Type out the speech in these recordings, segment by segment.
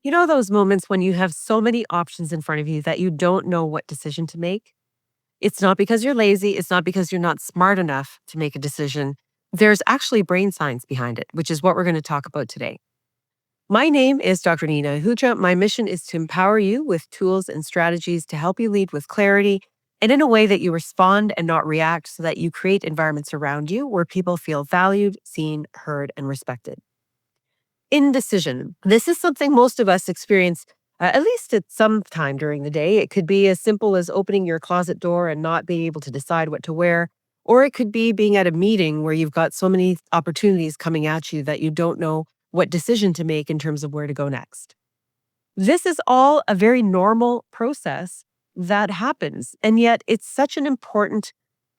You know those moments when you have so many options in front of you that you don't know what decision to make? It's not because you're lazy, it's not because you're not smart enough to make a decision. There's actually brain science behind it, which is what we're going to talk about today. My name is Dr. Nina Ahuja. My mission is to empower you with tools and strategies to help you lead with clarity and in a way that you respond and not react so that you create environments around you where people feel valued, seen, heard, and respected. Indecision. This is something most of us experience at least at some time during the day. It could be as simple as opening your closet door and not being able to decide what to wear, or it could be being at a meeting where you've got so many opportunities coming at you that you don't know what decision to make in terms of where to go next. This is all a very normal process that happens, and yet it's such an important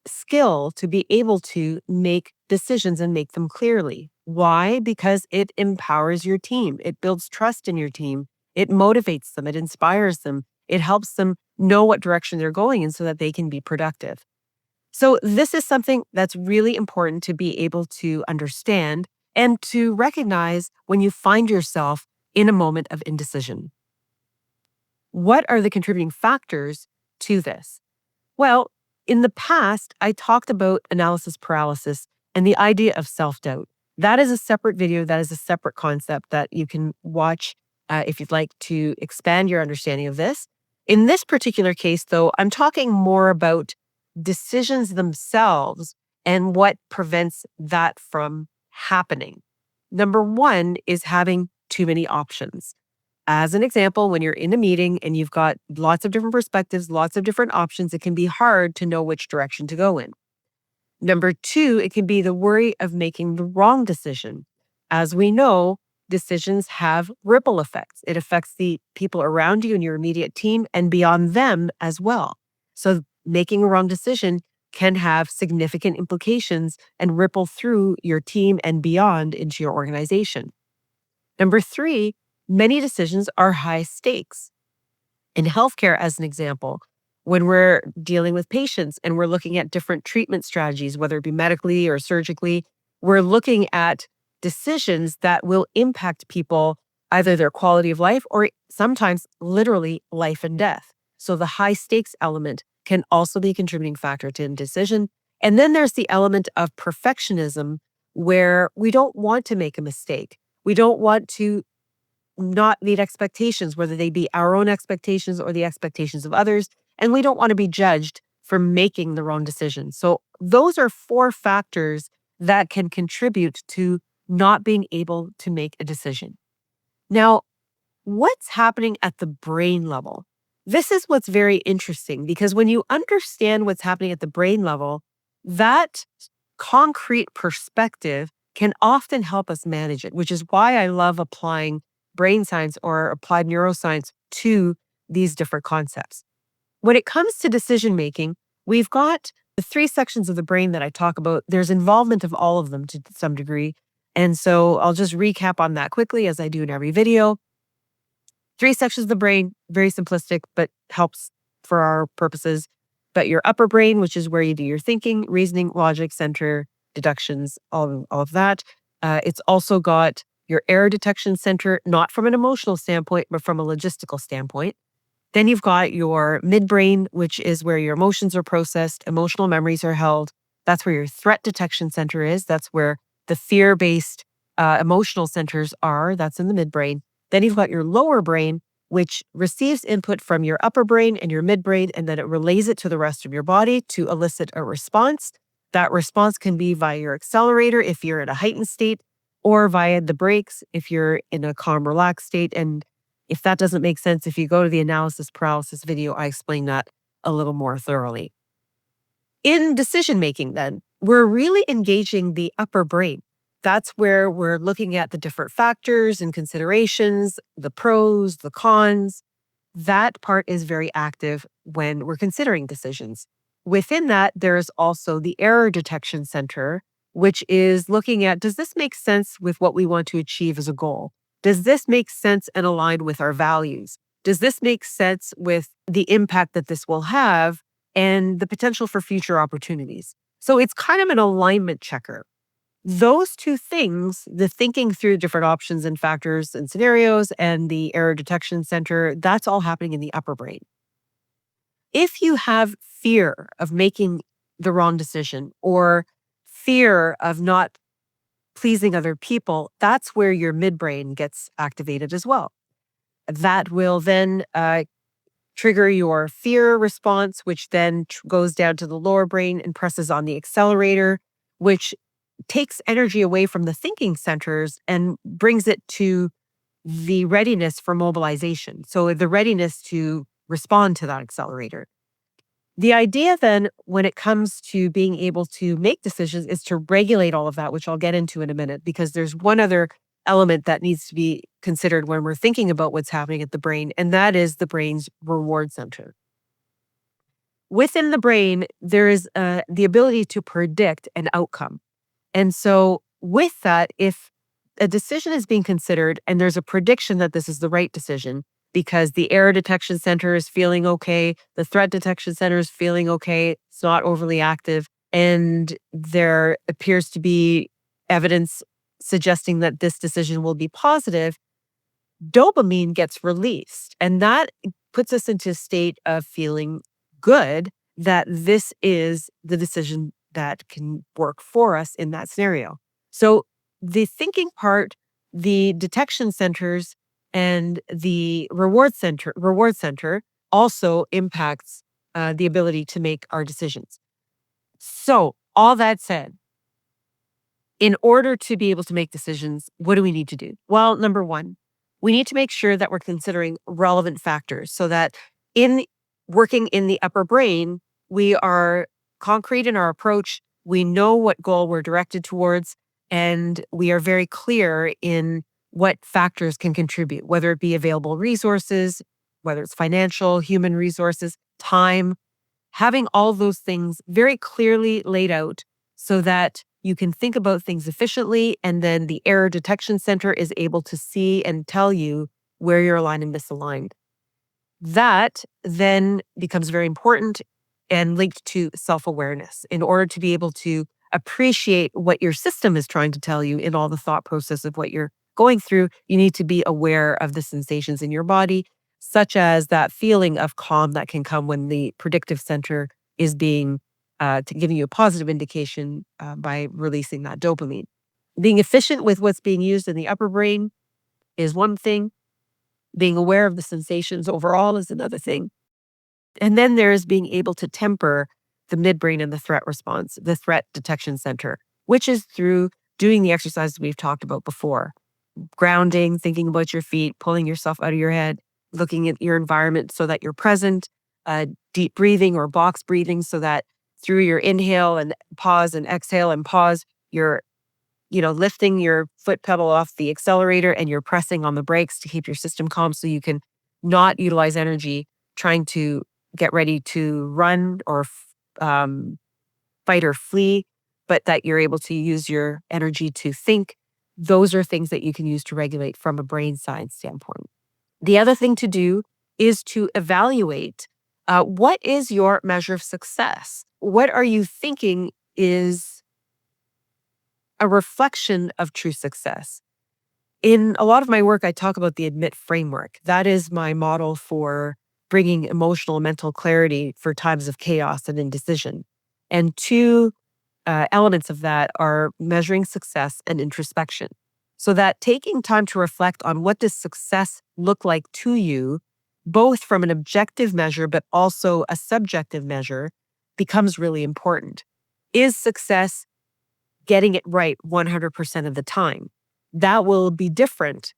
skill to be able to make decisions and make them clearly. Why? Because it empowers your team. It builds trust in your team. It motivates them. It inspires them. It helps them know what direction they're going in so that they can be productive. So, this is something that's really important to be able to understand and to recognize when you find yourself in a moment of indecision. What are the contributing factors to this? Well, in the past, I talked about analysis paralysis and the idea of self doubt. That is a separate video. That is a separate concept that you can watch if you'd like to expand your understanding of this. In this particular case, though, I'm talking more about decisions themselves and what prevents that from happening. Number one is having too many options. As an example, when you're in a meeting and you've got lots of different perspectives, lots of different options, it can be hard to know which direction to go in. Number two, it can be the worry of making the wrong decision. As we know, decisions have ripple effects. It affects the people around you and your immediate team and beyond them as well. So making a wrong decision can have significant implications and ripple through your team and beyond into your organization. Number three, many decisions are high stakes. In healthcare, as an example, when we're dealing with patients and we're looking at different treatment strategies, whether it be medically or surgically, we're looking at decisions that will impact people, either their quality of life or sometimes literally life and death. So the high stakes element can also be a contributing factor to indecision. And then there's the element of perfectionism where we don't want to make a mistake. We don't want to not meet expectations, whether they be our own expectations or the expectations of others. And we don't want to be judged for making the wrong decision. So, those are four factors that can contribute to not being able to make a decision. Now, what's happening at the brain level? This is what's very interesting because when you understand what's happening at the brain level, that concrete perspective can often help us manage it, which is why I love applying brain science or applied neuroscience to these different concepts. When it comes to decision making, we've got the three sections of the brain that I talk about. There's involvement of all of them to some degree. And so I'll just recap on that quickly as I do in every video. Three sections of the brain, very simplistic, but helps for our purposes. But your upper brain, which is where you do your thinking, reasoning, logic, center, deductions, all of that. It's also got your error detection center, not from an emotional standpoint, but from a logistical standpoint. Then you've got your midbrain, which is where your emotions are processed, emotional memories are held. That's where your threat detection center is. That's where the fear-based emotional centers are. That's in the midbrain. Then you've got your lower brain, which receives input from your upper brain and your midbrain, and then it relays it to the rest of your body to elicit a response. That response can be via your accelerator if you're in a heightened state, or via the brakes if you're in a calm, relaxed state. And if that doesn't make sense, if you go to the analysis paralysis video, I explain that a little more thoroughly. In decision making, then, we're really engaging the upper brain. That's where we're looking at the different factors and considerations, the pros, the cons. That part is very active when we're considering decisions. Within that, there's also the error detection center, which is looking at, does this make sense with what we want to achieve as a goal? Does this make sense and align with our values? Does this make sense with the impact that this will have and the potential for future opportunities? So it's kind of an alignment checker. Those two things, the thinking through different options and factors and scenarios and the error detection center, that's all happening in the upper brain. If you have fear of making the wrong decision or fear of not pleasing other people, that's where your midbrain gets activated as well. That will then trigger your fear response, which then goes down to the lower brain and presses on the accelerator, which takes energy away from the thinking centers and brings it to the readiness for mobilization. So the readiness to respond to that accelerator. The idea then, when it comes to being able to make decisions, is to regulate all of that, which I'll get into in a minute, because there's one other element that needs to be considered when we're thinking about what's happening at the brain, and that is the brain's reward center. Within the brain, there is the ability to predict an outcome. And so, with that, if a decision is being considered and there's a prediction that this is the right decision because the error detection center is feeling okay, the threat detection center is feeling okay, it's not overly active, and there appears to be evidence suggesting that this decision will be positive, dopamine gets released. And that puts us into a state of feeling good that this is the decision that can work for us in that scenario. So the thinking part, the detection centers, and the reward center also impacts the ability to make our decisions. So all that said, in order to be able to make decisions, what do we need to do? Well, number one, we need to make sure that we're considering relevant factors so that in working in the upper brain, we are concrete in our approach. We know what goal we're directed towards, and we are very clear in what factors can contribute, whether it be available resources, whether it's financial, human resources, time, having all those things very clearly laid out so that you can think about things efficiently, and then the error detection center is able to see and tell you where you're aligned and misaligned. That then becomes very important and linked to self-awareness in order to be able to appreciate what your system is trying to tell you in all the thought process of what you're going through. You need to be aware of the sensations in your body, such as that feeling of calm that can come when the predictive center is being giving you a positive indication by releasing that dopamine. Being efficient with what's being used in the upper brain is one thing. Being aware of the sensations overall is another thing. And then there's being able to temper the midbrain and the threat response, the threat detection center, which is through doing the exercises we've talked about before. Grounding, thinking about your feet, pulling yourself out of your head, looking at your environment so that you're present, deep breathing or box breathing so that through your inhale and exhale and pause, you're lifting your foot pedal off the accelerator and you're pressing on the brakes to keep your system calm so you can not utilize energy trying to get ready to run or fight or flee, but that you're able to use your energy to think. Those are things that you can use to regulate from a brain science standpoint. The other thing to do is to evaluate what is your measure of success? What are you thinking is a reflection of true success? In a lot of my work, I talk about the ADMIT framework. That is my model for bringing emotional and mental clarity for times of chaos and indecision. And two elements of that are measuring success and introspection. So that taking time to reflect on what does success look like to you, both from an objective measure, but also a subjective measure, becomes really important. Is success getting it right 100% of the time? That will be different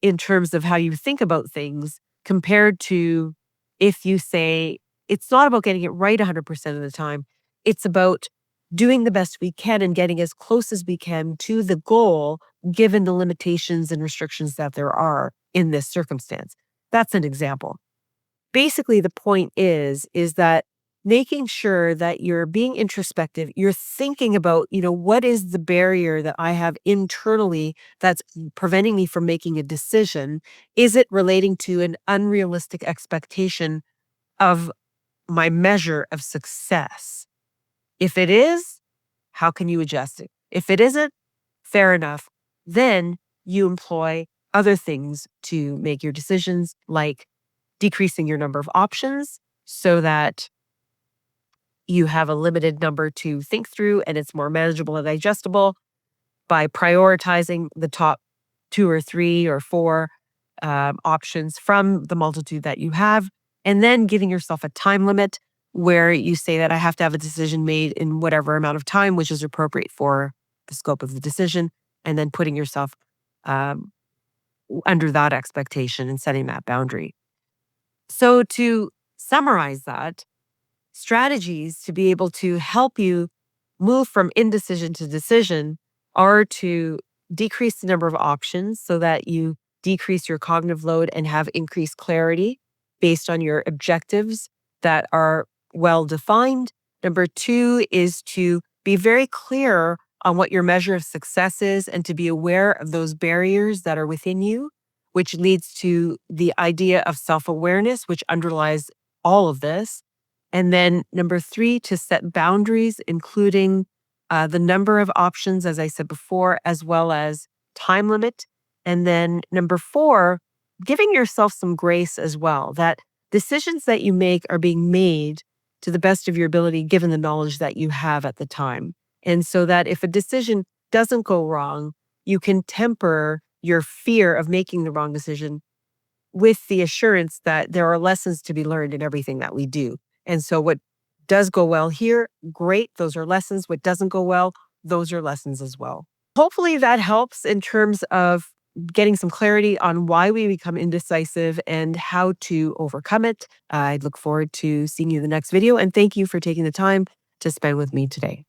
in terms of how you think about things compared to if you say it's not about getting it right 100% of the time. It's about doing the best we can and getting as close as we can to the goal, given the limitations and restrictions that there are in this circumstance. That's an example. Basically, the point is that making sure that you're being introspective, you're thinking about, what is the barrier that I have internally that's preventing me from making a decision? Is it relating to an unrealistic expectation of my measure of success? If it is, how can you adjust it? If it isn't, fair enough. Then you employ other things to make your decisions, like decreasing your number of options so that you have a limited number to think through and it's more manageable and digestible by prioritizing the top two or three or four options from the multitude that you have, and then giving yourself a time limit where you say that I have to have a decision made in whatever amount of time, which is appropriate for the scope of the decision, and then putting yourself um, under that expectation and setting that boundary. So, to summarize that, strategies to be able to help you move from indecision to decision are to decrease the number of options so that you decrease your cognitive load and have increased clarity based on your objectives that are well defined. Number two is to be very clear on what your measure of success is and to be aware of those barriers that are within you, which leads to the idea of self awareness, which underlies all of this. And then number three, to set boundaries, including the number of options, as I said before, as well as time limit. And then number four, giving yourself some grace as well, that decisions that you make are being made to the best of your ability, given the knowledge that you have at the time. And so that if a decision doesn't go wrong, you can temper your fear of making the wrong decision with the assurance that there are lessons to be learned in everything that we do. And so what does go well here, great, those are lessons. What doesn't go well, those are lessons as well. Hopefully that helps in terms of getting some clarity on why we become indecisive and how to overcome it. I look forward to seeing you in the next video, and thank you for taking the time to spend with me today.